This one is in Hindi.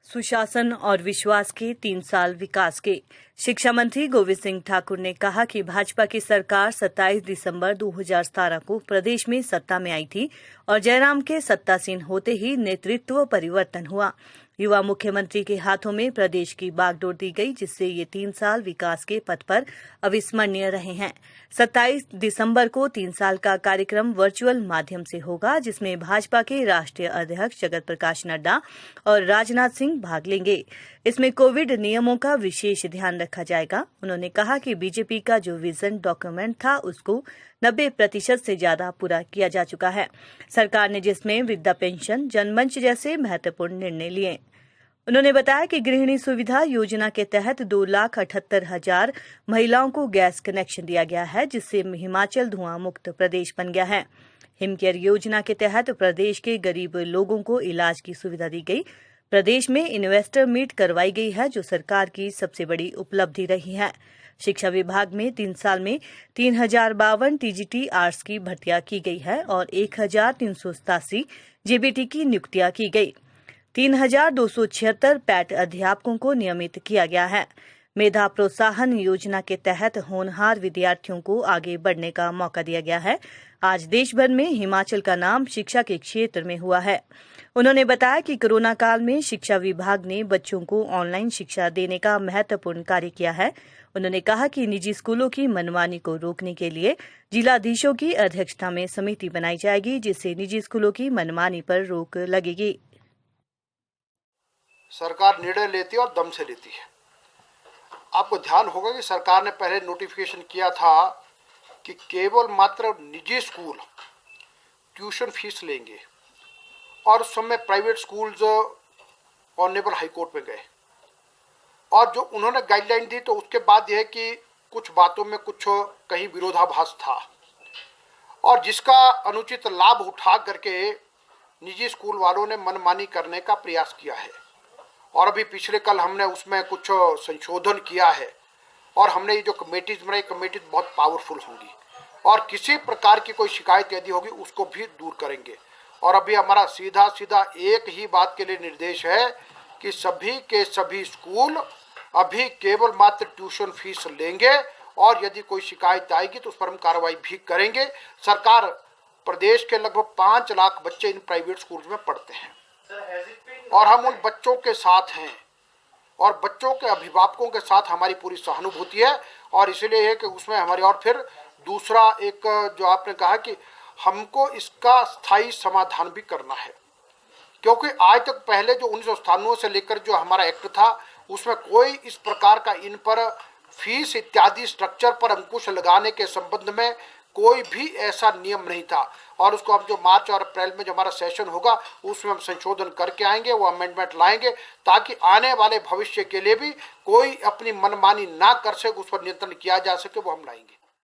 सुशासन और विश्वास के 3 साल विकास के। शिक्षा मंत्री गोविंद सिंह ठाकुर ने कहा कि भाजपा की सरकार 27 दिसंबर 2017 को प्रदेश में सत्ता में आई थी और जयराम के सत्तासीन होते ही नेतृत्व परिवर्तन हुआ। युवा मुख्यमंत्री के हाथों में प्रदेश की बागडोर दी गई, जिससे ये 3 साल विकास के पथ पर अविस्मरणीय रहे हैं। 27 दिसंबर को 3 साल का कार्यक्रम वर्चुअल माध्यम से होगा, जिसमें भाजपा के राष्ट्रीय अध्यक्ष जगत प्रकाश नड्डा और राजनाथ सिंह भाग लेंगे। इसमें कोविड नियमों का विशेष ध्यान रखा जाएगा। उन्होंने कहा कि बीजेपी का जो विजन डॉक्यूमेंट था, उसको 90% से ज्यादा पूरा किया जा चुका है। सरकार ने जिसमें वृद्धा पेंशन, जनमंच जैसे महत्वपूर्ण निर्णय लिए। उन्होंने बताया कि गृहिणी सुविधा योजना के तहत 2,78,000 महिलाओं को गैस कनेक्शन दिया गया है, जिससे हिमाचल धुआं मुक्त प्रदेश बन गया है। हिमकेयर योजना के तहत प्रदेश के गरीब लोगों को इलाज की सुविधा दी गई। प्रदेश में इन्वेस्टर मीट करवाई गई है, जो सरकार की सबसे बड़ी उपलब्धि रही है। शिक्षा विभाग में 3 साल में 3,052 टीजीटी आर्ट्स की भर्तियां की गई है और 1,387 जेबीटी की नियुक्तियां की गई। 3,276 पैट अध्यापकों को नियमित किया गया है। मेधा प्रोत्साहन योजना के तहत होनहार विद्यार्थियों को आगे बढ़ने का मौका दिया गया है। आज देश भर में हिमाचल का नाम शिक्षा के क्षेत्र में हुआ है। उन्होंने बताया कि कोरोना काल में शिक्षा विभाग ने बच्चों को ऑनलाइन शिक्षा देने का महत्वपूर्ण कार्य किया है। उन्होंने कहा कि निजी स्कूलों की मनमानी को रोकने के लिए जिलाधीशों की अध्यक्षता में समिति बनाई जाएगी, जिससे निजी स्कूलों की मनमानी पर रोक लगेगी। सरकार निर्णय लेती है और दम से लेती है। आपको ध्यान होगा कि सरकार ने पहले नोटिफिकेशन किया था कि केवल मात्र निजी स्कूल ट्यूशन फीस लेंगे, और उस समय private schools honourable high court में गए, और जो उन्होंने गाइडलाइन दी तो उसके बाद यह है कि कुछ बातों में कुछ कहीं विरोधाभास था, और जिसका अनुचित लाभ उठा करके निजी स्कूल वालों ने मनमानी करने का प्रयास किया है। और अभी पिछले कल हमने उसमें कुछ संशोधन किया है, और हमने ये जो कमेटीज बनाई, कमेटी बहुत पावरफुल होंगी, और किसी प्रकार की कोई शिकायत यदि होगी उसको भी दूर करेंगे। और अभी हमारा सीधा एक ही बात के लिए निर्देश है कि सभी के सभी स्कूल अभी केवल मात्र ट्यूशन फीस लेंगे, और यदि कोई शिकायत आएगी तो उस पर हम कार्रवाई भी करेंगे। सरकार प्रदेश के लगभग 5 लाख बच्चे इन प्राइवेट स्कूल में पढ़ते हैं, और हम उन बच्चों के साथ हैं, और बच्चों के अभिभावकों के साथ हमारी पूरी सहानुभूति है। और इसलिए है कि उसमें हमारी, और फिर दूसरा एक जो आपने कहा कि हमको इसका स्थायी समाधान भी करना है, क्योंकि आज तक पहले जो 1997 से लेकर जो हमारा एक्ट था, उसमें कोई इस प्रकार का इन पर फीस इत्यादि स्ट्रक्चर पर अंकुश लगाने के संबंध में कोई भी ऐसा नियम नहीं था। और उसको अब जो मार्च और अप्रैल में जो हमारा सेशन होगा, उसमें हम संशोधन करके आएंगे, वो अमेंडमेंट लाएंगे, ताकि आने वाले भविष्य के लिए भी कोई अपनी मनमानी ना कर सके, उस पर नियंत्रण किया जा सके, वो हम लाएंगे।